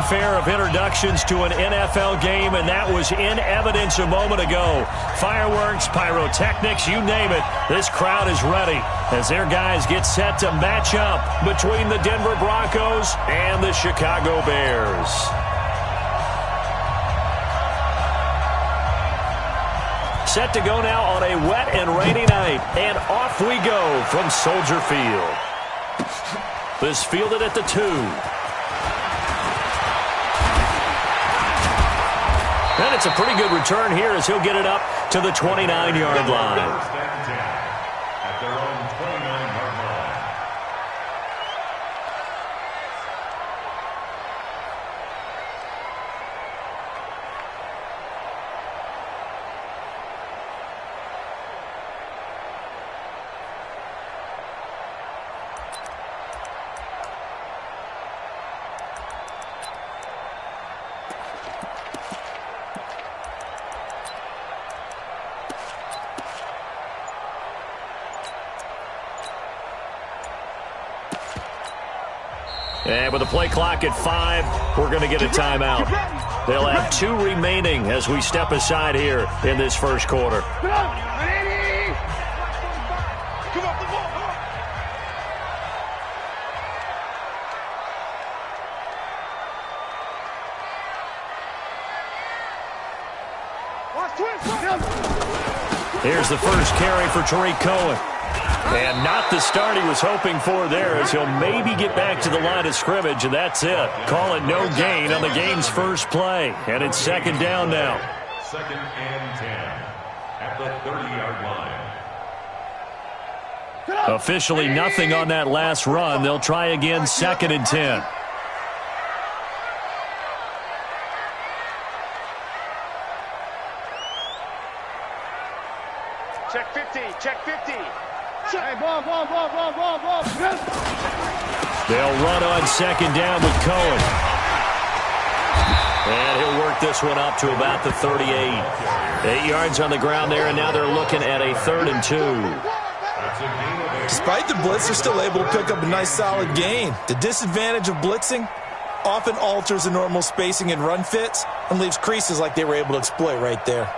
fanfare of introductions to an NFL game, and that was in evidence a moment ago. Fireworks, pyrotechnics, you name it. This crowd is ready as their guys get set to match up between the Denver Broncos and the Chicago Bears. Set to go now on a wet and rainy night, and off we go from Soldier Field. This fielded at the 2. And it's a pretty good return here as he'll get it up to the 29-yard line. And with the play clock at 5, we're going to get a timeout. They'll have 2 remaining as we step aside here in this first quarter. Here's the first carry for Tariq Cohen. And not the start he was hoping for there, as he'll maybe get back to the line of scrimmage, and that's it. Call it no gain on the game's first play. And it's second down now. Second and 10 at the 30-yard line. Officially nothing on that last run. They'll try again, second and 10. Check 50, check 50. Hey, ball. They'll run on second down with Cohen. And he'll work this one up to about the 38. 8 yards on the ground there, and now they're looking at a 3rd and 2. Despite the blitz, they're still able to pick up a nice solid gain. The disadvantage of blitzing often alters the normal spacing and run fits and leaves creases like they were able to exploit right there.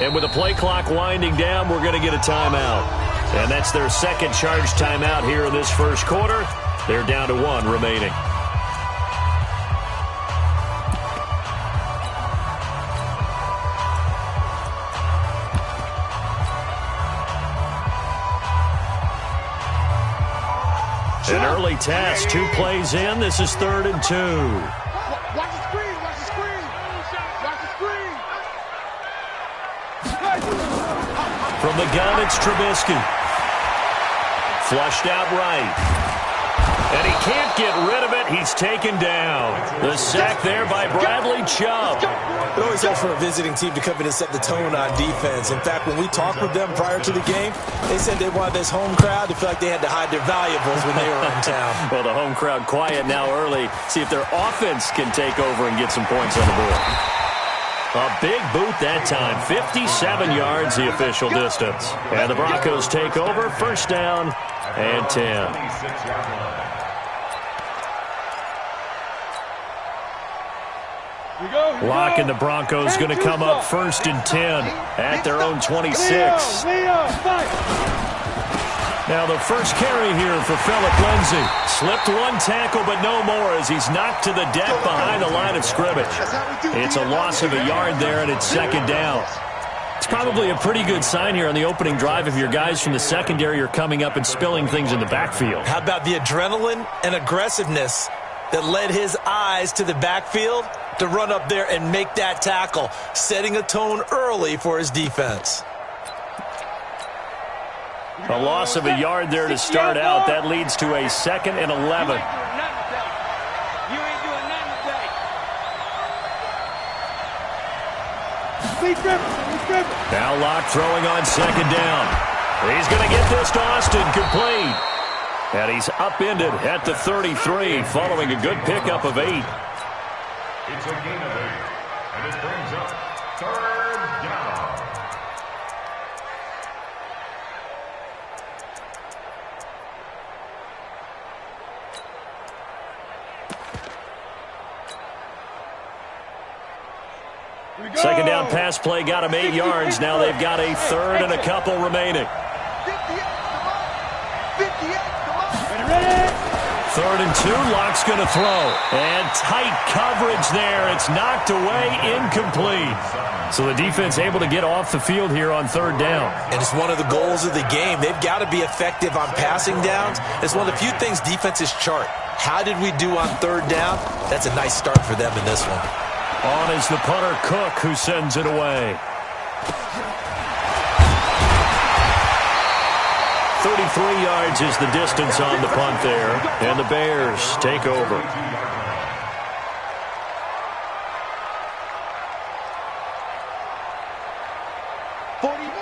And with the play clock winding down, we're going to get a timeout. And that's their second charge timeout here in this first quarter. They're down to 1 remaining. An early test, 2 plays in. This is 3rd and 2. Watch the screen, watch the screen. Watch the screen. From the gun, it's Trubisky. Flushed out right. And he can't get rid of it. He's taken down. The sack there by Bradley Chubb. It always helps for a visiting team to come in and set the tone on defense. In fact, when we talked with them prior to the game, they said they wanted this home crowd to feel like they had to hide their valuables when they were in town. Well, the home crowd quiet now early. See if their offense can take over and get some points on the board. A big boot that time. 57 yards the official distance. And the Broncos take over. First down and 10. Lock and the Broncos going to come up 1st and 10 at their own 26. Now the first carry here for Phillip Lindsay. Slipped 1 tackle, but no more as he's knocked to the deck behind the line of scrimmage. It's a loss of a yard there, and it's second down. It's probably a pretty good sign here on the opening drive if your guys from the secondary are coming up and spilling things in the backfield. How about the adrenaline and aggressiveness that led his eyes to the backfield to run up there and make that tackle, setting a tone early for his defense. A loss of a yard there to start out. That leads to a 2nd and 11. Now Locke throwing on second down. He's going to get this to Austin complete. And he's upended at the 33 following a good pickup of 8. It's a gain of 8, and it brings up 3rd down. Second down pass play got him 8 yards. Now they've got a 3rd and a couple remaining. 3rd and 2, Locke's going to throw. And tight coverage there. It's knocked away, incomplete. So the defense able to get off the field here on 3rd down. And it's one of the goals of the game. They've got to be effective on passing downs. It's one of the few things defenses chart. How did we do on 3rd down? That's a nice start for them in this one. On is the punter, Cook, who sends it away. 33 yards is the distance on the punt there, and the Bears take over.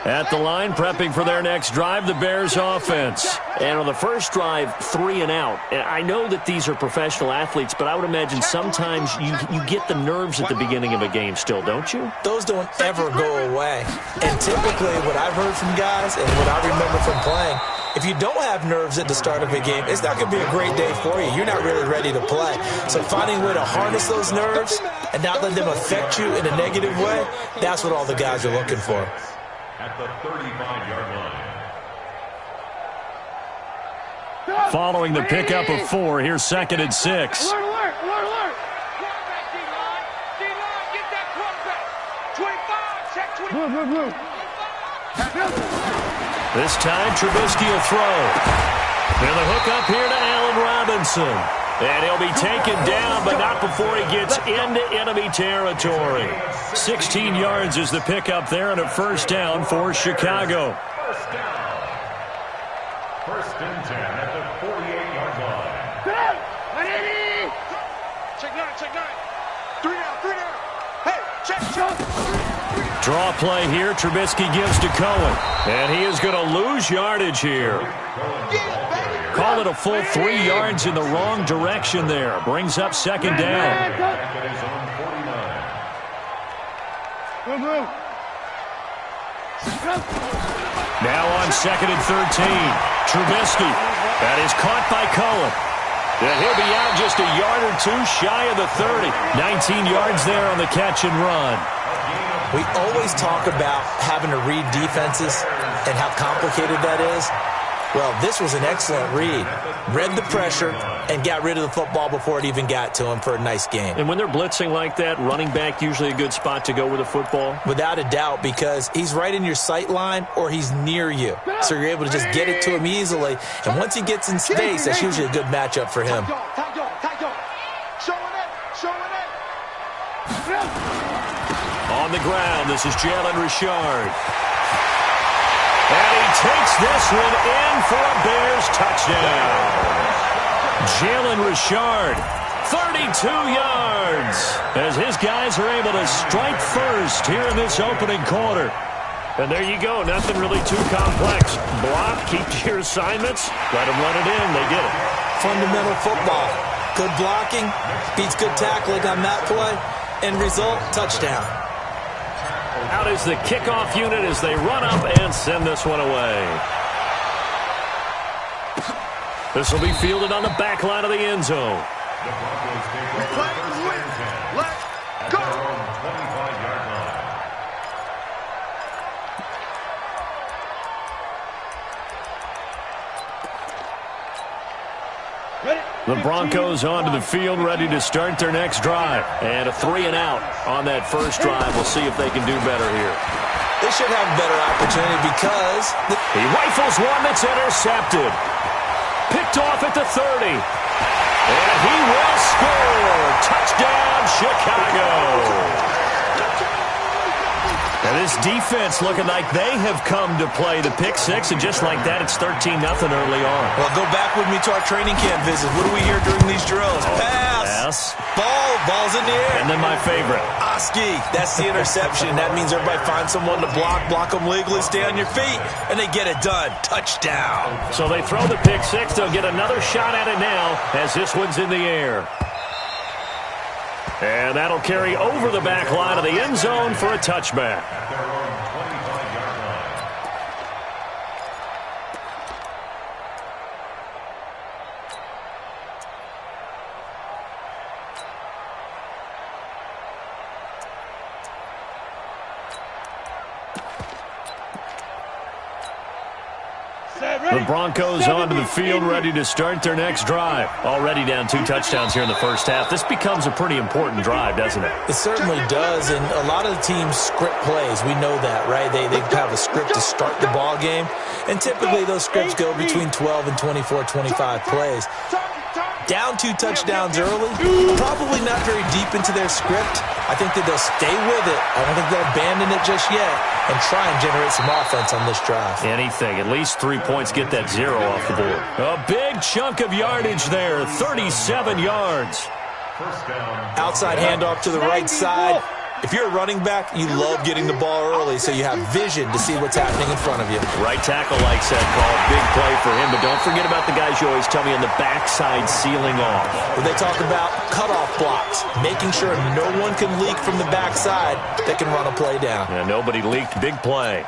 At the line, prepping for their next drive, the Bears offense. And on the first drive, 3 and out. And I know that these are professional athletes, but I would imagine sometimes you get the nerves at the beginning of a game still, don't you? Those don't ever go away. And typically what I've heard from guys and what I remember from playing, if you don't have nerves at the start of a game, it's not going to be a great day for you. You're not really ready to play. So finding a way to harness those nerves and not let them affect you in a negative way, that's what all the guys are looking for. At the 35-yard line. Following the pickup of 4, here's 2nd and 6. Alert, alert, alert, alert. Quarterback, D-line. D-line, get that quarterback. 25, check 25. This time, Trubisky will throw. And the hook up here to Allen Robinson. And he'll be taken down, but not before he gets into enemy territory. 16 yards is the pickup there, and a 1st down for Chicago. 1st down. 1st and 10 at the 48-yard line. Check 9, check 9. 3 down. Hey, check. Draw play here. Trubisky gives to Cohen. And he is going to lose yardage here. Call it a full 3 yards in the wrong direction there. Brings up 2nd down. Now on 2nd and 13. Trubisky. That is caught by Cohen. And he'll be out just a yard or 2 shy of the 30. 19 yards there on the catch and run. We always talk about having to read defenses and how complicated that is. Well, this was an excellent read. Read the pressure and got rid of the football before it even got to him for a nice game. And when they're blitzing like that, running back usually a good spot to go with a football? Without a doubt, because he's right in your sight line or he's near you. So you're able to just get it to him easily. And once he gets in space, that's usually a good matchup for him. On the ground, this is Jalen Richard. And he takes this one in for a Bears touchdown. Jalen Richard, 32 yards, as his guys are able to strike first here in this opening quarter. And there you go, nothing really too complex. Block, keep to your assignments, let them run it in, they get it. Fundamental football. Good blocking, beats good tackling on that play, end result, touchdown. Out is the kickoff unit as they run up and send this one away. This will be fielded on the back line of the end zone. The Broncos take over 1st and 10. Let's go. At their own 25-yard line. The Broncos onto the field, ready to start their next drive. And a 3 and out on that first drive. We'll see if they can do better here. They should have a better opportunity because he rifles one that's intercepted. Picked off at the 30. And he will score. Touchdown, Chicago. And This defense looking like they have come to play the pick six, and just like that, it's 13-0 early on. Well, go back with me to our training camp visit. What do we hear during these drills? Pass. Ball's in the air. And then my favorite. Oski, that's the interception. That means everybody finds someone to block them legally, stay on your feet, and they get it done. Touchdown. So they throw the pick six. They'll get another shot at it now as this one's in the air. And that'll carry over the back line of the end zone for a touchback. The Broncos onto the field, ready to start their next drive. Already down 2 touchdowns here in the first half. This becomes a pretty important drive, doesn't it? It certainly does, and a lot of the teams script plays. We know that, right? They have a script to start the ball game, and typically those scripts go between 12 and 24, 25 plays. Down 2 touchdowns early, probably not very deep into their script. I think that they'll stay with it. I don't think they'll abandon it just yet and try and generate some offense on this drive. Anything. At least 3 points, get that 0 off the board. A big chunk of yardage there, 37 yards. Outside handoff to the right side. If you're a running back, you love getting the ball early so you have vision to see what's happening in front of you. Right tackle likes that call. Big play for him, but don't forget about the guys you always tell me on the backside sealing off. When they talk about cutoff blocks, making sure no one can leak from the backside that can run a play down. Yeah, nobody leaked. Big play.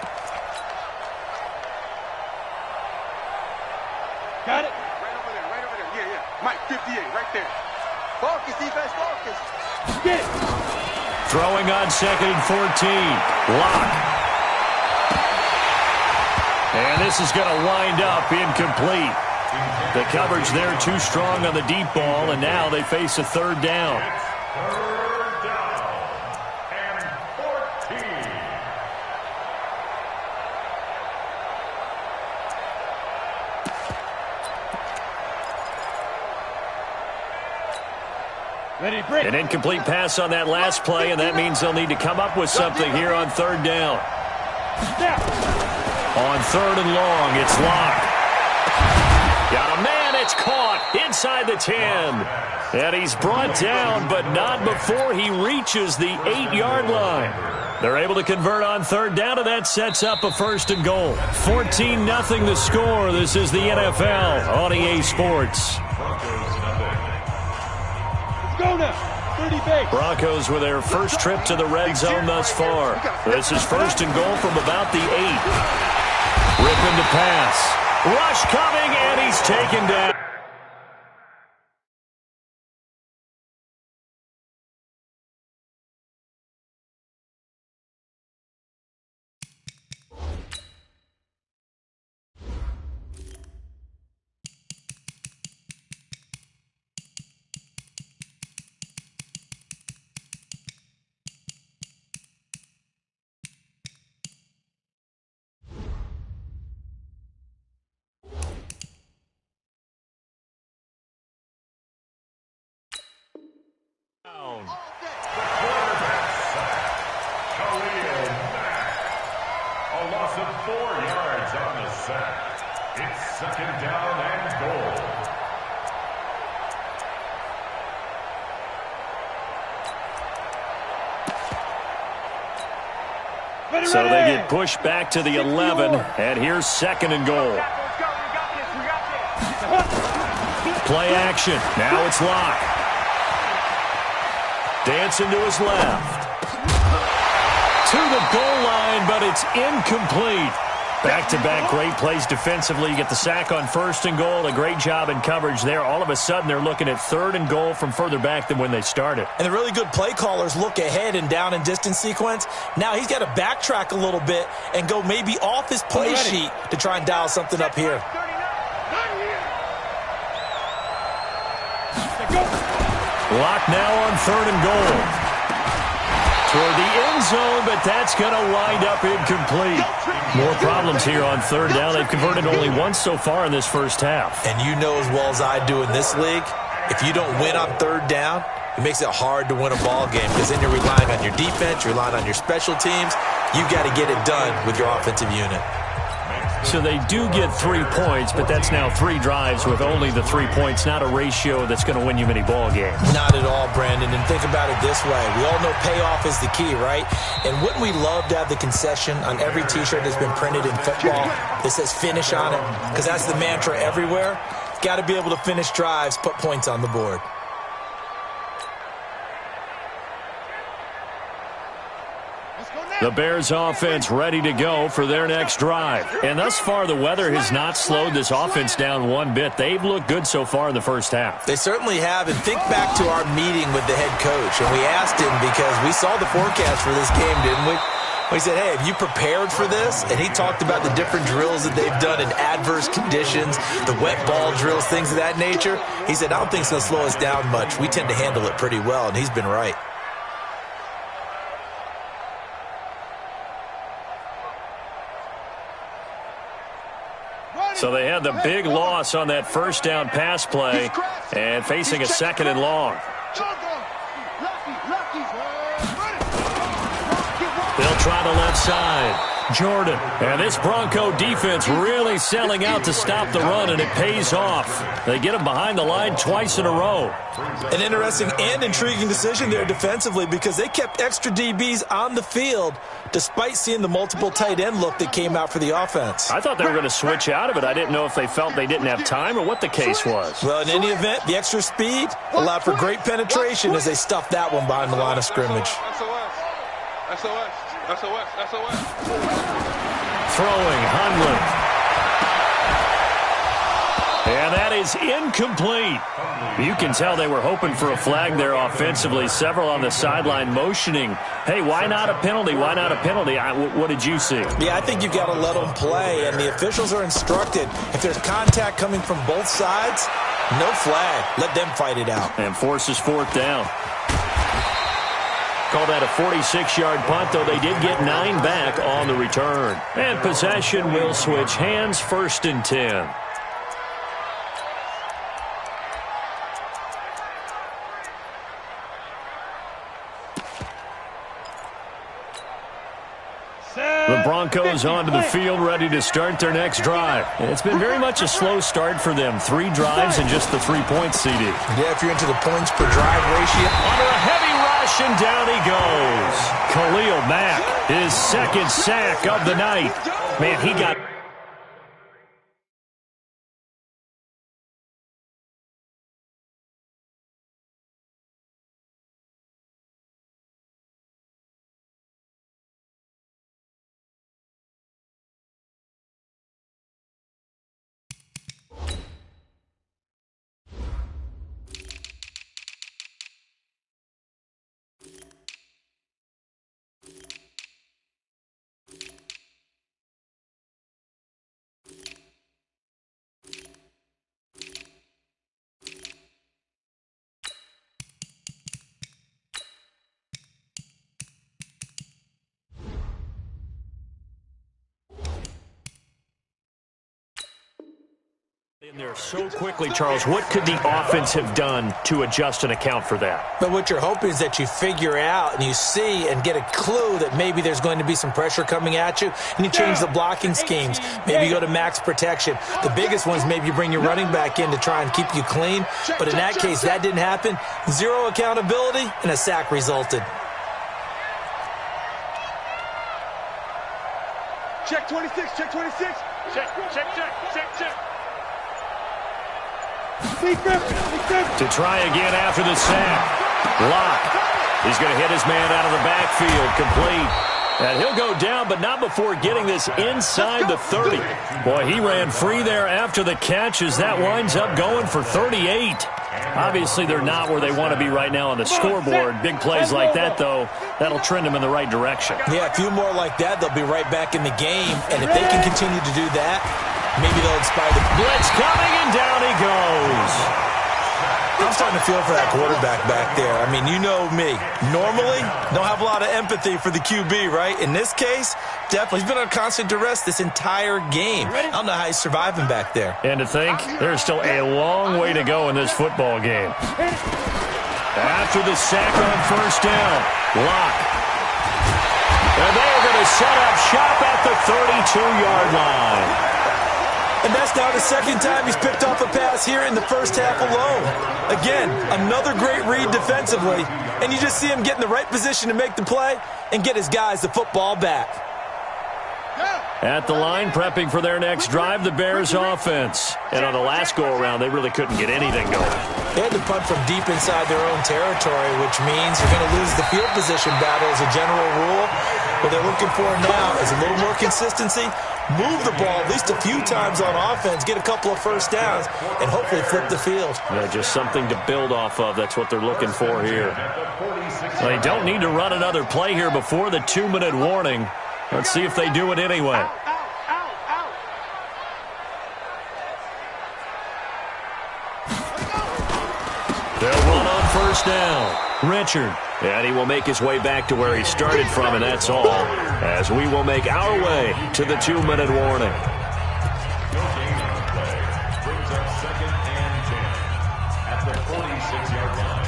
Got it? Right over there. Yeah. Mike, 58, right there. Focus, defense, focus. Get it. Throwing on 2nd and 14. Lock. And this is going to wind up incomplete. The coverage there too strong on the deep ball, and now they face a 3rd down. Third down and 14. An incomplete pass on that last play, and that means they'll need to come up with something here on 3rd down. On 3rd and long, it's Locke. Got a man, it's caught inside the 10. And he's brought down, but not before he reaches the 8-yard line. They're able to convert on 3rd down, and that sets up a 1st and goal. 14-0 the score. This is the NFL on EA Sports. Go now. 30 base. Broncos with their first trip to the red zone thus far. This is 1st and goal from about the 8. Ripping to pass. Rush coming, and he's taken down. A loss of 4 yards on the sack. It's 2nd down and goal. So they get pushed back to the 11, and here's 2nd and goal. Play action. Now it's Locke. Dancing to his left. To the goal line, but it's incomplete. Back-to-back great plays defensively. You get the sack on 1st and goal. A great job in coverage there. All of a sudden, they're looking at 3rd and goal from further back than when they started. And the really good play callers look ahead and down and distance sequence. Now he's got to backtrack a little bit and go maybe off his play sheet to try and dial something up here. Lock now on 3rd and goal. Toward the end zone, but that's going to wind up incomplete. More problems here on 3rd down. They've converted only once so far in this first half. And you know as well as I do in this league, if you don't win on 3rd down, it makes it hard to win a ball game because then you're relying on your defense, you're relying on your special teams, you got to get it done with your offensive unit. So they do get 3 points, but that's now 3 drives with only the 3 points, not a ratio that's going to win you many ball games. Not at all, Brandon. And think about it this way. We all know payoff is the key, right? And wouldn't we love to have the concession on every T-shirt that's been printed in football that says finish on it? Because that's the mantra everywhere. Got to be able to finish drives, put points on the board. The Bears offense ready to go for their next drive. And thus far, the weather has not slowed this offense down one bit. They've looked good so far in the first half. They certainly have. And think back to our meeting with the head coach. And we asked him because we saw the forecast for this game, didn't we? We said, hey, have you prepared for this? And he talked about the different drills that they've done in adverse conditions, the wet ball drills, things of that nature. He said, I don't think it's going to slow us down much. We tend to handle it pretty well, and he's been right. So they had the big loss on that first down pass play and facing a 2nd and long. They'll try the left side. Jordan. And this Bronco defense really selling out to stop the run, and it pays off. They get him behind the line twice in a row. An interesting and intriguing decision there defensively because they kept extra DBs on the field despite seeing the multiple tight end look that came out for the offense. I thought they were going to switch out of it. I didn't know if they felt they didn't have time or what the case was. Well, in any event, the extra speed allowed for great penetration as they stuffed that one behind the line of scrimmage. SOS. Throwing, Hundley. And that is incomplete. You can tell they were hoping for a flag there offensively. Several on the sideline motioning, hey, why not a penalty? Why not a penalty? What did you see? Yeah, I think you've got to let them play, and the officials are instructed. If there's contact coming from both sides, no flag. Let them fight it out. And forces 4th down. Call that a 46-yard punt, though they did get 9 back on the return. And possession will switch hands, 1st and 10. The Broncos onto the field, ready to start their next drive. It's been very much a slow start for them. 3 drives and just the 3 points, CD. Yeah, if you're into the points per drive ratio. Under a heavy rush, and down he goes. Khalil Mack, his 2nd sack of the night. Man, he got... in there so quickly, Charles. What could the offense have done to adjust and account for that? But what you're hoping is that you figure out and you see and get a clue that maybe there's going to be some pressure coming at you, and you change the blocking schemes. Maybe you go to max protection. The biggest one is maybe you bring your running back in to try and keep you clean. But in that case, that didn't happen. 0 accountability, and a sack resulted. Check 26, check 26. Check. To try again after the sack. Locke. He's going to hit his man out of the backfield. Complete. And he'll go down, but not before getting this inside the 30. Boy, he ran free there after the catch as that winds up going for 38. Obviously, they're not where they want to be right now on the scoreboard. Big plays like that, though, that'll trend them in the right direction. Yeah, a few more like that, they'll be right back in the game. And if they can continue to do that, maybe they'll inspire the blitz coming, and down he goes. I'm starting to feel for that quarterback back there. I mean, you know me. Normally, don't have a lot of empathy for the QB, right? In this case, definitely. He's been under constant duress this entire game. I don't know how he's surviving back there. And to think, there's still a long way to go in this football game. After the sack on 1st down, Locke. And they are going to set up shop at the 32-yard line. And that's now the second time he's picked off a pass here in the first half alone. Again, another great read defensively. And you just see him get in the right position to make the play and get his guys the football back. At the line, prepping for their next drive, the Bears offense. And on the last go-around, they really couldn't get anything going. They had to punt from deep inside their own territory, which means you're going to lose the field position battle as a general rule. What they're looking for now is a little more consistency, move the ball at least a few times on offense, get a couple of first downs, and hopefully flip the field. Yeah, just something to build off of. That's what they're looking for here. They don't need to run another play here before the 2-minute warning. Let's see if they do it anyway. They'll run on first down. Richard. And he will make his way back to where he started from, and that's all, as we will make our way to the 2-minute warning. No gain on play. Brings up 2nd and 10 at the 46-yard line.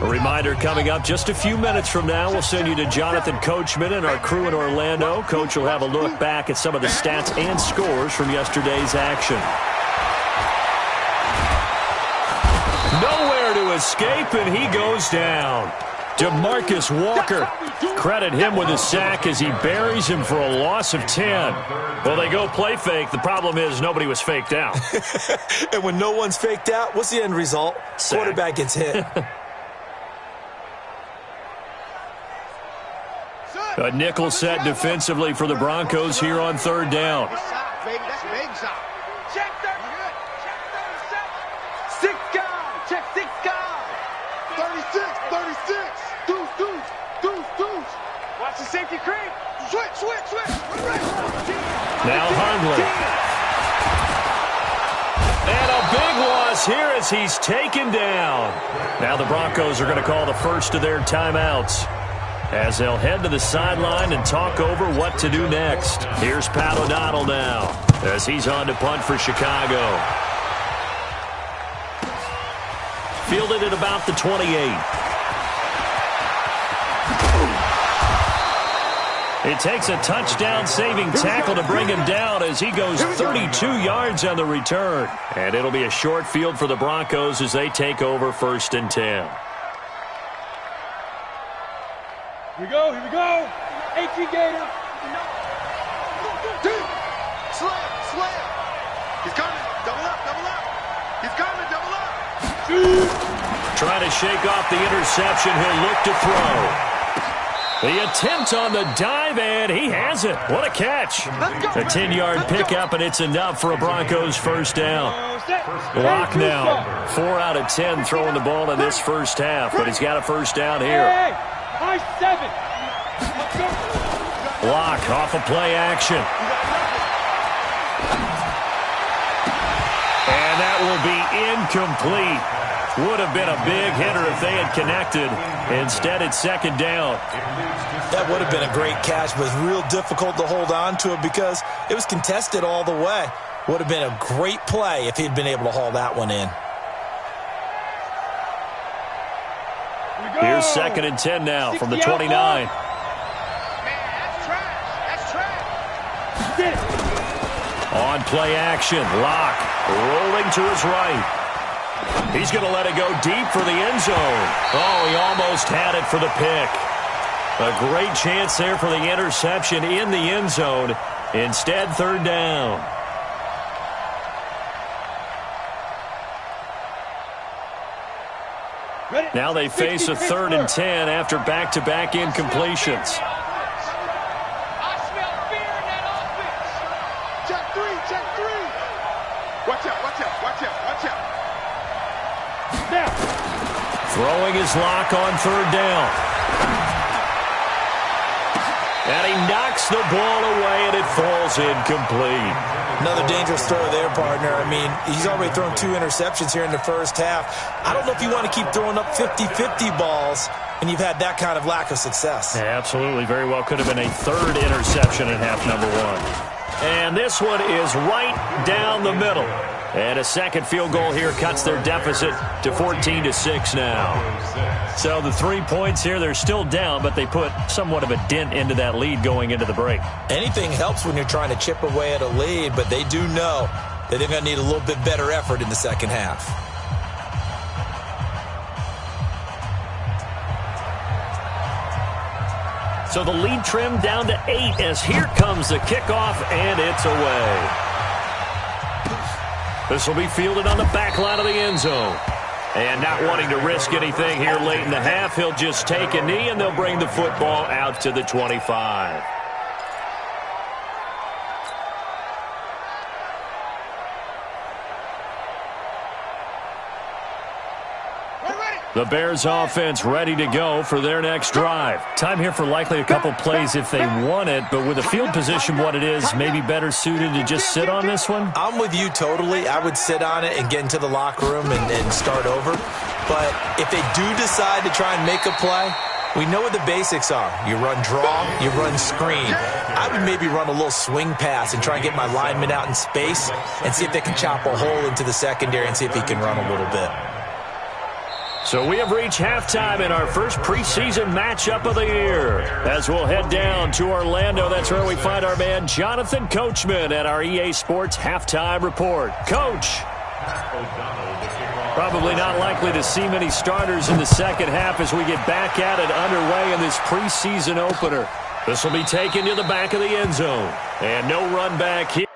A reminder coming up just a few minutes from now. We'll send you to Jonathan Coachman and our crew in Orlando. Coach will have a look back at some of the stats and scores from yesterday's action. Nowhere to escape, and he goes down. DeMarcus Walker. Credit him with a sack as he buries him for a loss of 10. Well, they go play fake. The problem is nobody was faked out. And when no one's faked out, what's the end result? Sack. Quarterback gets hit. A nickel set defensively for the Broncos here on third down. Baby, that's big shot. Check 30. Check 37. 6 guys. Check 6 guys. 36, 36. Deuce. Watch the safety creep. Switch. Now Hundley. And a big loss here as he's taken down. Now the Broncos are going to call the first of their timeouts, as they'll head to the sideline and talk over what to do next. Here's Pat O'Donnell now, as he's on to punt for Chicago. Fielded at about the 28. It takes a touchdown-saving tackle to bring him down as he goes 32 yards on the return. And it'll be a short field for the Broncos as they take over 1st and 10. Here we go. AT Gator. Slam. He's coming. Double up. He's coming. Double up. Trying to shake off the interception. He'll look to throw. The attempt on the dive, and he has it. What a catch. A 10-yard pickup, and it's enough for a Broncos first down. Locke now, 4 out of 10 throwing the ball in this first half, but he's got a first down here. High 7. Locke off of play action. And that will be incomplete. Would have been a big hitter if they had connected. Instead, it's 2nd down. That would have been a great catch, but it's real difficult to hold on to it because it was contested all the way. Would have been a great play if he'd been able to haul that one in. Here's 2nd and 10 now from the 29. Man, that's trash. On play action, Locke rolling to his right. He's going to let it go deep for the end zone. Oh, he almost had it for the pick. A great chance there for the interception in the end zone. Instead, 3rd down. Now they face a 3rd and 10 after back-to-back incompletions. I smell fear in that offense. Check 3. Watch out. Now. Throwing his Lock on 3rd down. And he knocks the ball away, and it falls incomplete. Another dangerous throw there, partner. I mean, he's already thrown 2 interceptions here in the first half. I don't know if you want to keep throwing up 50-50 balls, and you've had that kind of lack of success. Yeah, absolutely. Very well could have been a 3rd interception in half number 1. And this one is right down the middle. And a second field goal here cuts their deficit to 14-6 now. So the 3 points here, they're still down, but they put somewhat of a dent into that lead going into the break. Anything helps when you're trying to chip away at a lead, but they do know that they're going to need a little bit better effort in the second half. So the lead trimmed down to 8 as here comes the kickoff, and it's away. This will be fielded on the back line of the end zone. And not wanting to risk anything here late in the half, he'll just take a knee, and they'll bring the football out to the 25. The Bears offense ready to go for their next drive. Time here for likely a couple plays if they want it, but with the field position what it is, maybe better suited to just sit on this one? I'm with you totally. I would sit on it and get into the locker room and start over. But if they do decide to try and make a play, we know what the basics are. You run draw, you run screen. I would maybe run a little swing pass and try and get my lineman out in space and see if they can chop a hole into the secondary and see if he can run a little bit. So we have reached halftime in our first preseason matchup of the year. As we'll head down to Orlando, that's where we find our man Jonathan Coachman at our EA Sports Halftime Report. Coach, probably not likely to see many starters in the second half as we get back at it underway in this preseason opener. This will be taken to the back of the end zone. And no run back here.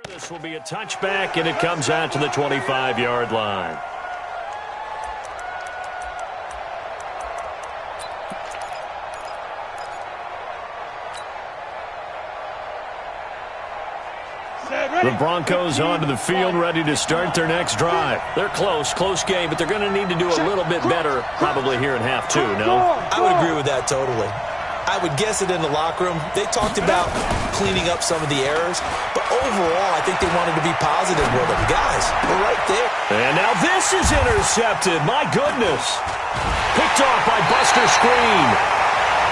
This will be a touchback, and it comes out to the 25-yard line. The Broncos onto the field, ready to start their next drive. They're close game, but they're going to need to do a little bit better probably here in half two, no? I would agree with that totally. I would guess it in the locker room. They talked about cleaning up some of the errors, but overall, I think they wanted to be positive with them. Guys, we're right there. And now this is intercepted. My goodness. Picked off by Buster Screen.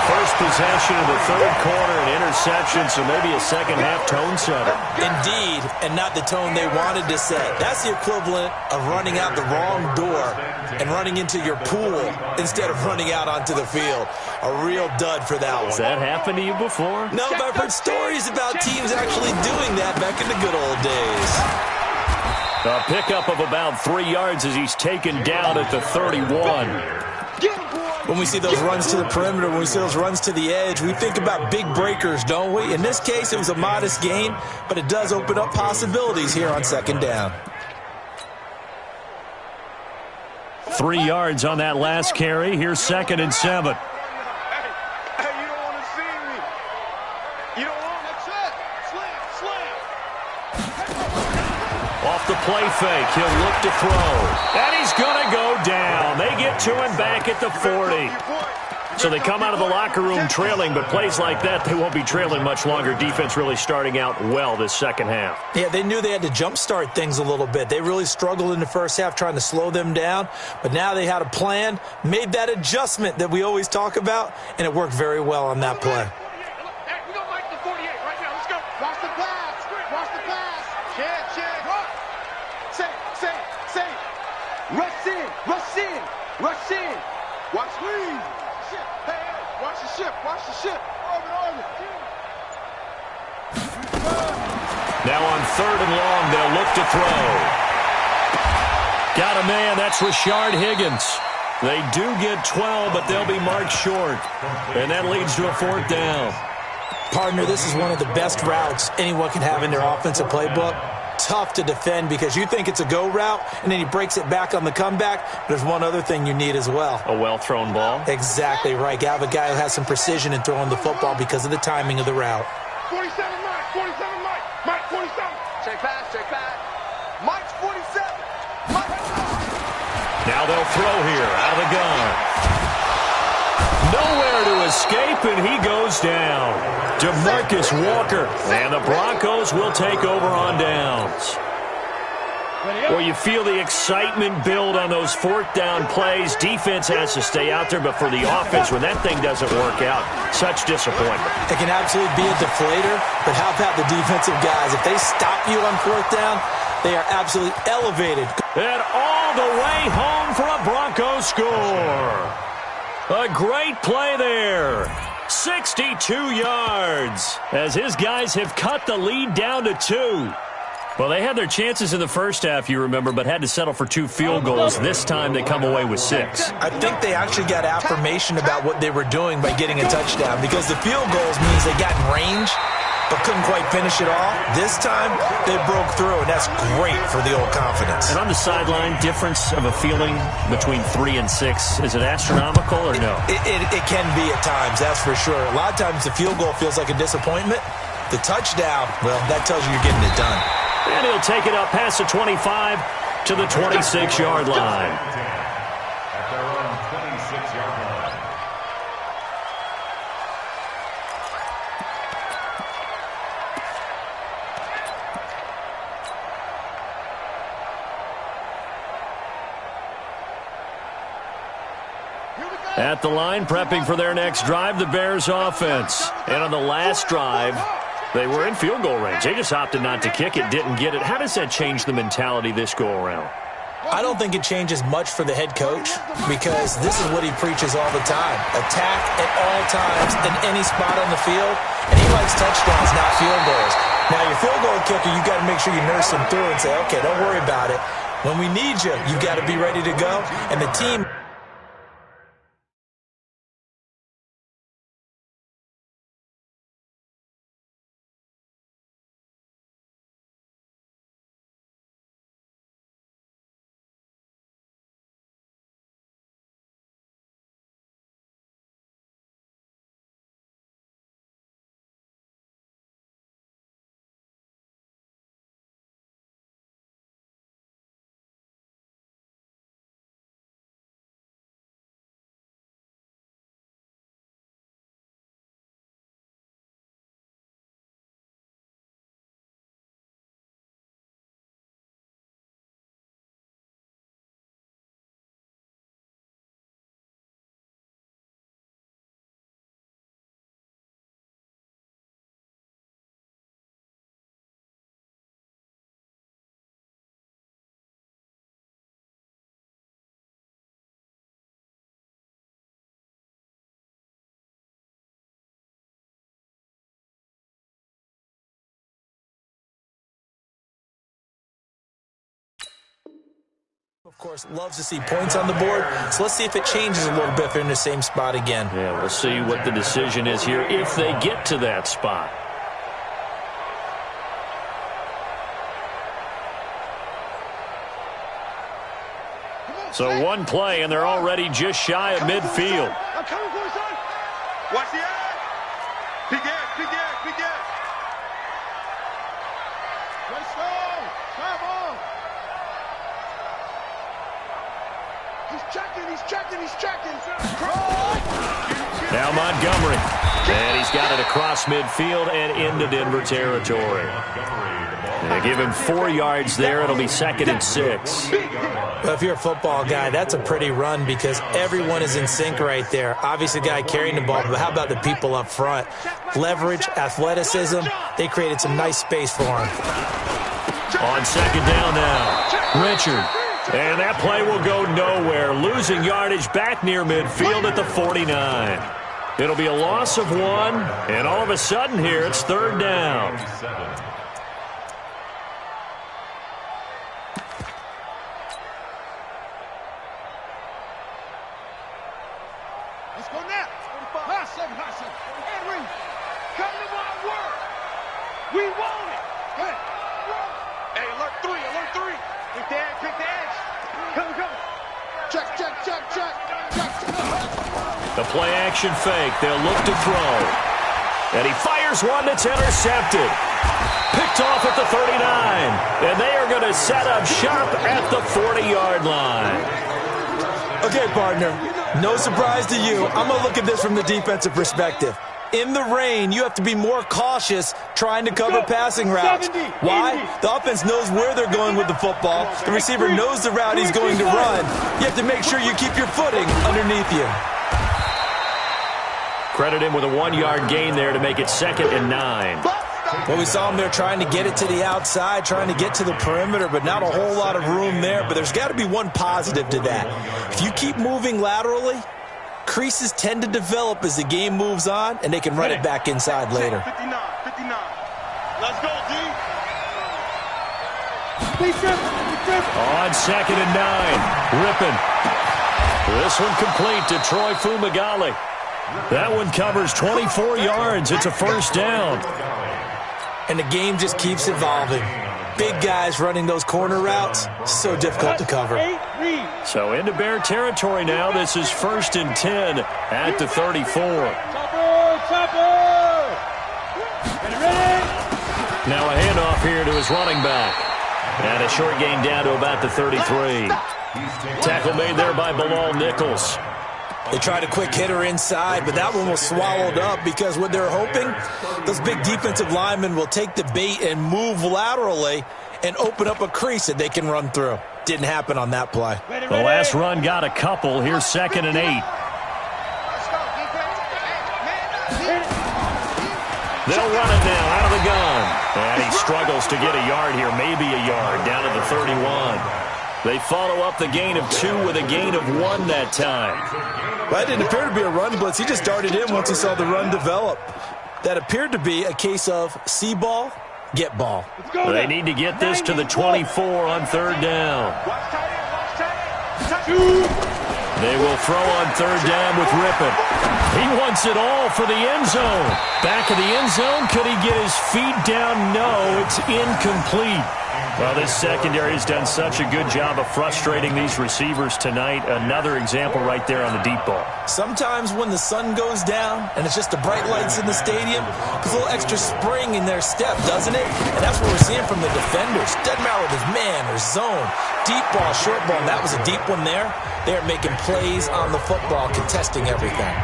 First possession of the third quarter, an interception, so maybe a second-half tone setter. Indeed, and not the tone they wanted to set. That's the equivalent of running out the wrong door and running into your pool instead of running out onto the field. A real dud for that one. Has that happened to you before? No, but I've heard stories about teams actually doing that back in the good old days. A pickup of about 3 yards as he's taken down at the 31. When we see those runs to the perimeter, when we see those runs to the edge, we think about big breakers, don't we? In this case, it was a modest gain, but it does open up possibilities here on second down. 3 yards on that last carry. Here's 2nd and 7. Hey, you don't want to see me. You don't want to slam. Off the play fake, he'll look to throw. And he's going to go down. They get to him back at the 40. So they come out of the locker room trailing, but plays like that, they won't be trailing much longer. Defense really starting out well this second half. Yeah, they knew they had to jumpstart things a little bit. They really struggled in the first half trying to slow them down, but now they had a plan, made that adjustment that we always talk about, and it worked very well on that play. Rush in. Watch squeeze. Ship. Hey, watch the ship. Watch the ship. Orbit. Now on 3rd and long, they'll look to throw. Got a man. That's Rashard Higgins. They do get 12, but they'll be marked short. And that leads to a 4th down. Partner, this is one of the best routes anyone can have in their offensive playbook. Tough to defend because you think it's a go route, and then he breaks it back on the comeback. There's one other thing you need as well. A well-thrown ball? Exactly right. You have a guy who has some precision in throwing the football because of the timing of the route. 47 Mike. 47 Mike. Mike 47. Check back. Mike's 47. Mike. Now they'll throw here out of the gun. Nowhere to escape, and he goes down. DeMarcus Walker. And the Broncos will take over on downs. Well, you feel the excitement build on those 4th down plays. Defense has to stay out there, but for the offense, when that thing doesn't work out, such disappointment. It can absolutely be a deflator, but how about the defensive guys? If they stop you on 4th down, they are absolutely elevated. And all the way home for a Broncos score. A great play there. 62 yards as his guys have cut the lead down to 2. Well, they had their chances in the first half, you remember, but had to settle for 2 field goals. This time they come away with 6. I think they actually got affirmation about what they were doing by getting a touchdown because the field goals means they got in range but couldn't quite finish it off. This time, they broke through, and that's great for the old confidence. And on the sideline, difference of a feeling between 3 and 6, is it astronomical or no? It can be at times, that's for sure. A lot of times the field goal feels like a disappointment. The touchdown, well, that tells you you're getting it done. And he'll take it up past the 25 to the 26-yard line. At their own 26-yard line. At the line, prepping for their next drive, the Bears offense. And on the last drive, they were in field goal range. They just opted not to kick it, didn't get it. How does that change the mentality this go-around? I don't think it changes much for the head coach because this is what he preaches all the time. Attack at all times in any spot on the field, and he likes touchdowns, not field goals. Now, your field goal kicker, you got to make sure you nurse him through and say, okay, don't worry about it. When we need you, you got to be ready to go. And the team... Of course, loves to see points on the board, so let's see if it changes a little bit if they're in the same spot again. Yeah, we'll see what the decision is here if they get to that spot. So one play, and they're already just shy of midfield. I'm coming for you, son. Watch the eye. Big gas, big gas, big gas. Let's go. Come on. He's checking. Now Montgomery. And he's got it across midfield and into Denver territory. They give him 4 yards there. It'll be 2nd and 6. Well, if you're a football guy, that's a pretty run because everyone is in sync right there. Obviously, the guy carrying the ball, but how about the people up front? Leverage, athleticism, they created some nice space for him. On 2nd down now, Richard. And that play will go nowhere. Losing yardage back near midfield at the 49. It'll be a loss of 1, and all of a sudden here, it's 3rd down. Let's go now. High 7. And Reed. Come to my work. We want it. Hey, alert 3. Pick the edge. Come. Check. The play action fake. They'll look to throw. And he fires one that's intercepted. Picked off at the 39. And they are going to set up shop at the 40-yard line. Okay, partner, no surprise to you. I'm going to look at this from the defensive perspective. In the rain, you have to be more cautious trying to cover passing routes. Why? The offense knows where they're going with the football. The receiver knows the route he's going to run. You have to make sure you keep your footing underneath you. Credit him with a 1-yard gain there to make it 2nd and 9. Well, we saw him there trying to get it to the outside, trying to get to the perimeter, but not a whole lot of room there. But there's got to be one positive to that. If you keep moving laterally, creases tend to develop as the game moves on, and they can run it back inside later. 59. Let's go, D. On 2nd and 9, Rippin. This one complete to Troy Fumagalli. That one covers 24 yards. It's a 1st down. And the game just keeps evolving. Big guys running those corner routes, so difficult to cover. So into Bear territory now. This is 1st and 10 at the 34. Now a handoff here to his running back. And a short gain down to about the 33. Tackle made there by Bilal Nichols. They tried a quick hitter inside, but that one was swallowed up because what they're hoping, those big defensive linemen will take the bait and move laterally and open up a crease that they can run through. Didn't happen on that play. The last run got a couple. Here's 2nd and 8. They'll run it now out of the gun. And he struggles to get a yard here, maybe a yard, down to the 31. They follow up the gain of 2 with a gain of 1 that time. Well, that didn't appear to be a run blitz. He just darted in once he saw the run develop. That appeared to be a case of see ball, get ball. They need to get this to the 24 on 3rd down. They will throw on 3rd down with Rippon. He wants it all for the end zone. Back of the end zone. Could he get his feet down? No, it's incomplete. Well, this secondary has done such a good job of frustrating these receivers tonight. Another example right there on the deep ball. Sometimes when the sun goes down and it's just the bright lights in the stadium, there's a little extra spring in their step, doesn't it? And that's what we're seeing from the defenders. Doesn't matter if it's man or zone, deep ball, short ball. And that was a deep one there. They're making plays on the football, contesting everything.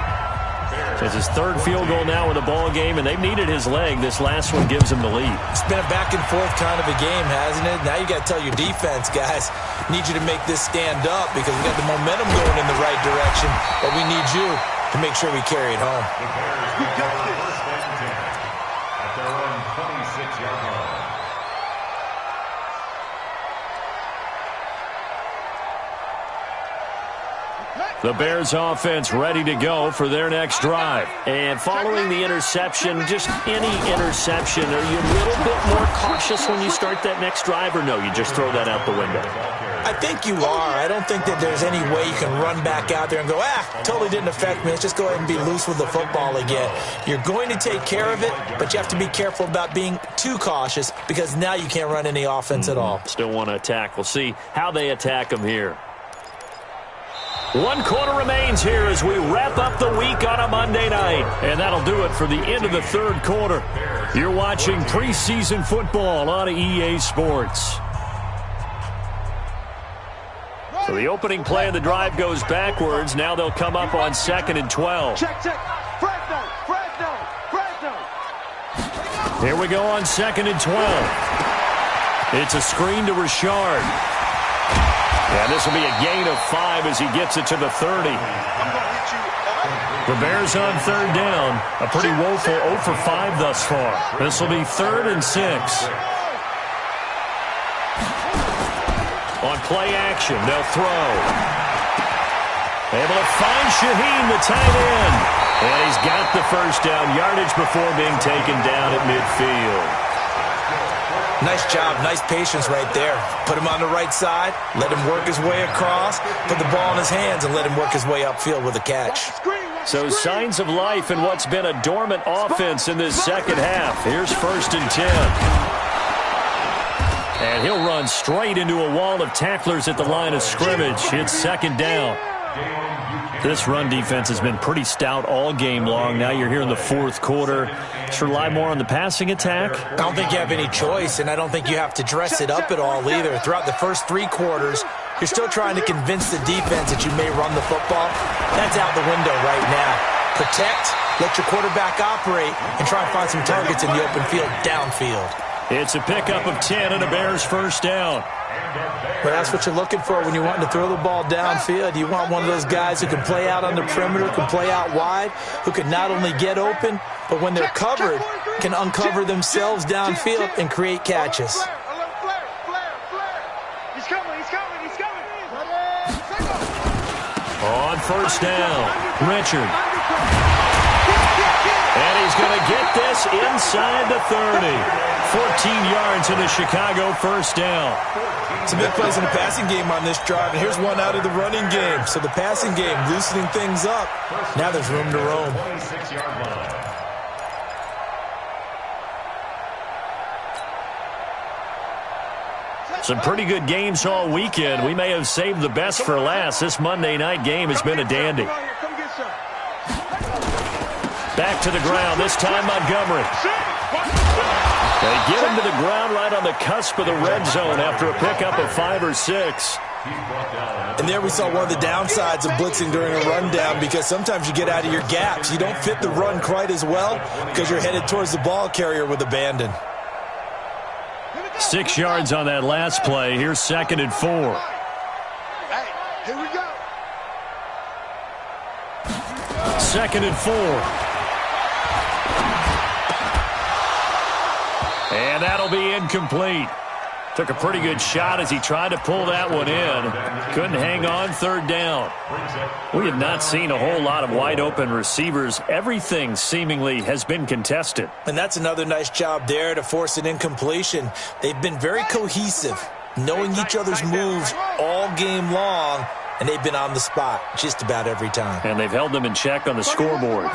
It's his 3rd field goal now in the ball game, and they've needed his leg. This last one gives him the lead. It's been a back-and-forth kind of a game, hasn't it? Now you got to tell your defense, guys, need you to make this stand up because we got the momentum going in the right direction, but we need you to make sure we carry it home. We got this. At their own 26-yard line. The Bears offense ready to go for their next drive. And following the interception, just any interception, are you a little bit more cautious when you start that next drive, or no, you just throw that out the window? I think you are. I don't think that there's any way you can run back out there and go, totally didn't affect me. Let's just go ahead and be loose with the football again. You're going to take care of it, but you have to be careful about being too cautious because now you can't run any offense at all. Still want to attack. We'll see how they attack them here. 1 quarter remains here as we wrap up the week on a Monday night. And that'll do it for the end of the 3rd quarter. You're watching preseason football on EA Sports. So So the opening play of the drive goes backwards. Now they'll come up on 2nd and 12. Check. Fresno. Here we go on 2nd and 12. It's a screen to Richard. And this will be a gain of 5 as he gets it to the 30. The Bears on 3rd down. A pretty woeful 0 for 5 thus far. This will be 3rd and 6. On play action, they'll throw. Able to find Shaheen, the tight end. And he's got the first down yardage before being taken down at midfield. Nice job, nice patience right there. Put him on the right side, let him work his way across, put the ball in his hands, and let him work his way upfield with a catch. So signs of life in what's been a dormant offense in this second half. Here's 1st and 10. And he'll run straight into a wall of tacklers at the line of scrimmage. It's 2nd down. This run defense has been pretty stout all game long. Now you're here in the 4th quarter. Just rely more on the passing attack. I don't think you have any choice, and I don't think you have to dress it up at all either. Throughout the first 3 quarters, you're still trying to convince the defense that you may run the football. That's out the window right now. Protect, let your quarterback operate, and try and find some targets in the open field downfield. It's a pickup of 10 and a Bears first down. Well, that's what you're looking for when you want to throw the ball downfield. You want one of those guys who can play out on the perimeter, can play out wide, who can not only get open, but when they're covered, can uncover themselves downfield and create catches. He's coming. On 1st down, Richard. And he's going to get this inside the 30. 14 yards in a Chicago first down. Some big plays in the passing game on this drive, and here's one out of the running game. So the passing game loosening things up. Now there's room to roam. 26-yard line. Some pretty good games all weekend. We may have saved the best for last. This Monday night game has been a dandy. Back to the ground, this time Montgomery. They get him to the ground right on the cusp of the red zone after a pickup of 5 or 6. And there we saw one of the downsides of blitzing during a rundown, because sometimes you get out of your gaps. You don't fit the run quite as well because you're headed towards the ball carrier with abandon. 6 yards on that last play. Here's 2nd and 4. Hey, here we go. 2nd and 4. And that'll be incomplete. Took a pretty good shot as he tried to pull that one in. Couldn't hang on, 3rd down. We have not seen a whole lot of wide open receivers. Everything seemingly has been contested. And that's another nice job there to force an incompletion. They've been very cohesive, knowing each other's moves all game long, and they've been on the spot just about every time. And they've held them in check on the scoreboard.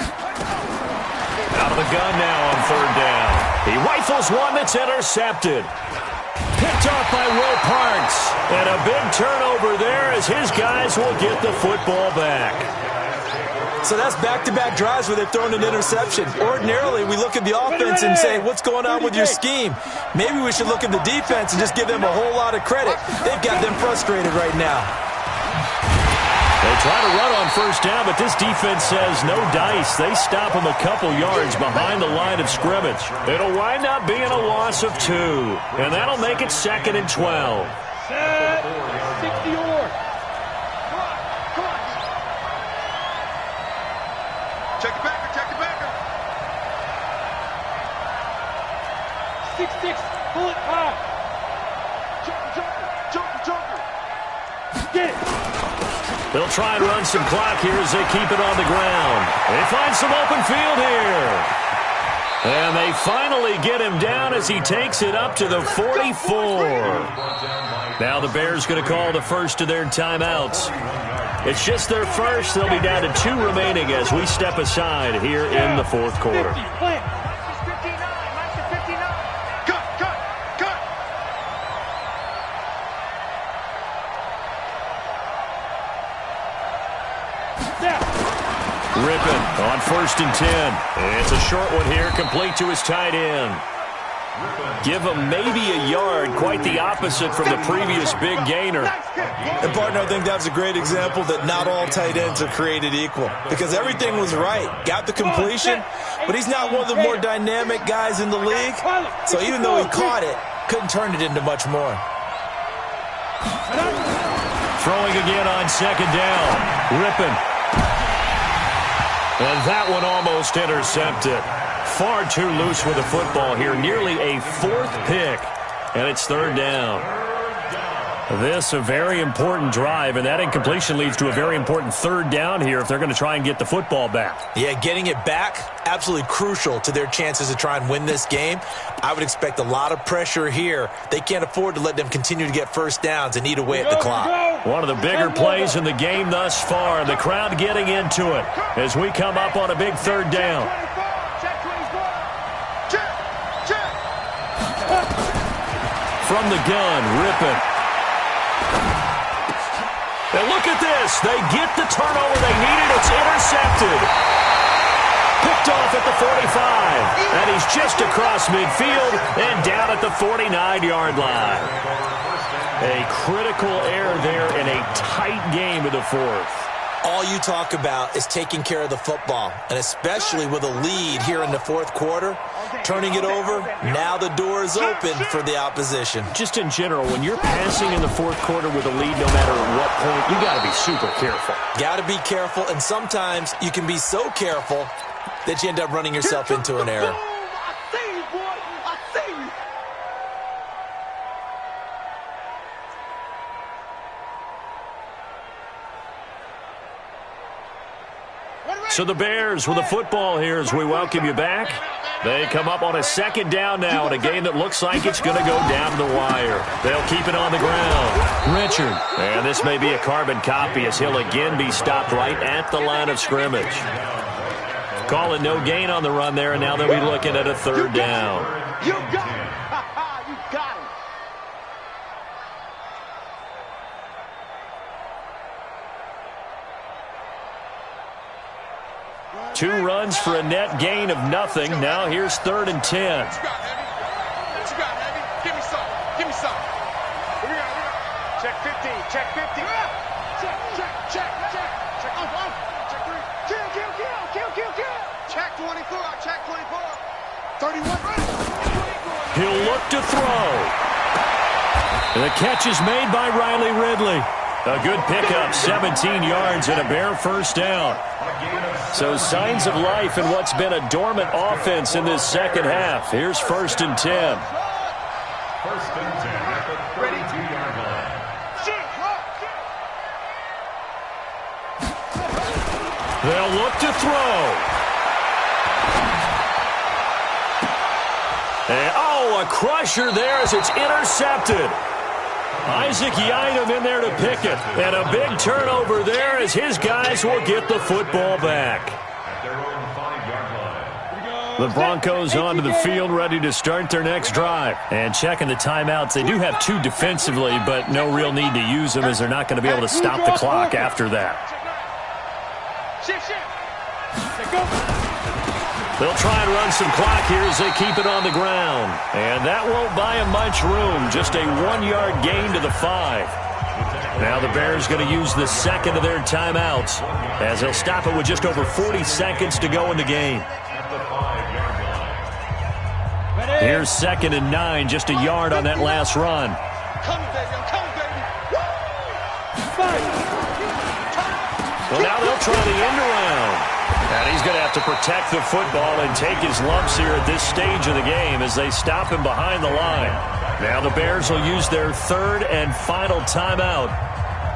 Out of the gun now on 3rd down. He rifles one that's intercepted. Picked off by Will Parks. And a big turnover there as his guys will get the football back. So that's back-to-back drives where they've thrown an interception. Ordinarily, we look at the offense and say, what's going on with your scheme? Maybe we should look at the defense and just give them a whole lot of credit. They've got them frustrated right now. They try to run on 1st down, but this defense says no dice. They stop them a couple yards behind the line of scrimmage. It'll wind up being a loss of 2, and that'll make it 2nd and 12. Set. 60 or. Come on. Check it back. 6-6. Pull it high. Joker. Get it. They'll try and run some clock here as they keep it on the ground. They find some open field here. And they finally get him down as he takes it up to the 44. Now the Bears going to call the first of their timeouts. It's just their first. They'll be down to 2 remaining as we step aside here in the 4th quarter. 50. Plant. Rippon on 1st and 10. It's a short one here, complete to his tight end. Give him maybe a yard, quite the opposite from the previous big gainer. And, partner, I think that's a great example that not all tight ends are created equal because everything was right. Got the completion, but he's not one of the more dynamic guys in the league. So even though he caught it, couldn't turn it into much more. Throwing again on second down. Rippon. And that one almost intercepted. Far too loose with the football here. Nearly a fourth pick. And it's third down. This a very important drive, and that incompletion leads to a very important third down here if they're going to try and get the football back. Yeah, getting it back, absolutely crucial to their chances to try and win this game. I would expect a lot of pressure here. They can't afford to let them continue to get first downs and eat away at the clock. One of the bigger plays in the game thus far. The crowd getting into it as we come up on a big third down. From the gun, Rippon. And look at this. They get the turnover they needed. It's intercepted. Picked off at the 45. And he's just across midfield and down at the 49-yard line. A critical error there in a tight game of the fourth. All you talk about is taking care of the football, and especially with a lead here in the fourth quarter, turning it over, now the door is open for the opposition. Just in general, when you're passing in the fourth quarter with a lead, no matter at what point, you got to be super careful. Got to be careful, and sometimes you can be so careful that you end up running yourself into an error. I see you, boy. I see you. So the Bears with the football here as we welcome you back. They come up on a second down now in a game that looks like it's going to go down to the wire. They'll keep it on the ground. Richard. And this may be a carbon copy as he'll again be stopped right at the line of scrimmage. Calling no gain on the run there, and now they'll be looking at a third down. You got him. You got him. Two runs for a net gain of nothing. Now here's 3rd and 10. What you got, Heavy? Give me some. Give me some. Here we go. Check 15. Check 15. Check. Check 3. Kill. Check 24. Check 24. 31. He'll look to throw. The catch is made by Riley Ridley. A good pickup, 17 yards and a bare first down. So signs of life in what's been a dormant offense in this second half. Here's 1st and 10. 1st and 10 at the 32-yard line. They'll look to throw. And, a crusher there as it's intercepted. Isaac Yiadom in there to pick it. And a big turnover there as his guys will get the football back. At their own 5-yard line. The Broncos onto the field ready to start their next drive. And checking the timeouts. They do have 2 defensively, but no real need to use them as they're not going to be able to stop the clock after that. They'll try and run some clock here as they keep it on the ground. And that won't buy them much room. Just a 1-yard gain to the 5. Now the Bears going to use the second of their timeouts as they'll stop it with just over 40 seconds to go in the game. Here's 2nd and 9, just a yard on that last run. Well, now they'll try the end around. And he's going to have to protect the football and take his lumps here at this stage of the game as they stop him behind the line. Now the Bears will use their 3rd and final timeout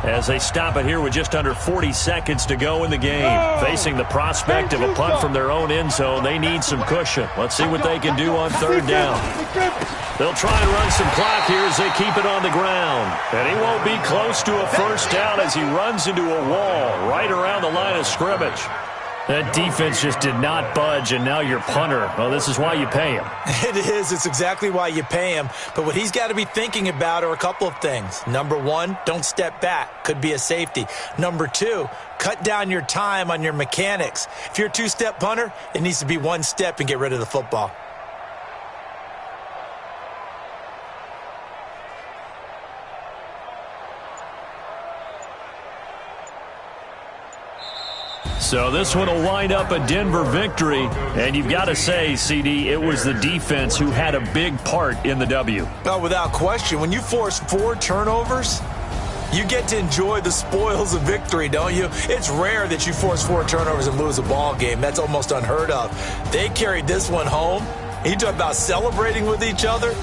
as they stop it here with just under 40 seconds to go in the game. Facing the prospect of a punt from their own end zone, they need some cushion. Let's see what they can do on 3rd down. They'll try and run some clock here as they keep it on the ground. And he won't be close to a first down as he runs into a wall right around the line of scrimmage. That defense just did not budge, and now your punter. Well, this is why you pay him. It is. It's exactly why you pay him. But what he's got to be thinking about are a couple of things. Number 1, don't step back. Could be a safety. Number 2, cut down your time on your mechanics. If you're a 2-step punter, it needs to be 1 step and get rid of the football. So this one will wind up a Denver victory. And you've got to say, CD, it was the defense who had a big part in the W. No, without question. When you force 4 turnovers, you get to enjoy the spoils of victory, don't you? It's rare that you force 4 turnovers and lose a ball game. That's almost unheard of. They carried this one home. You talk about celebrating with each other.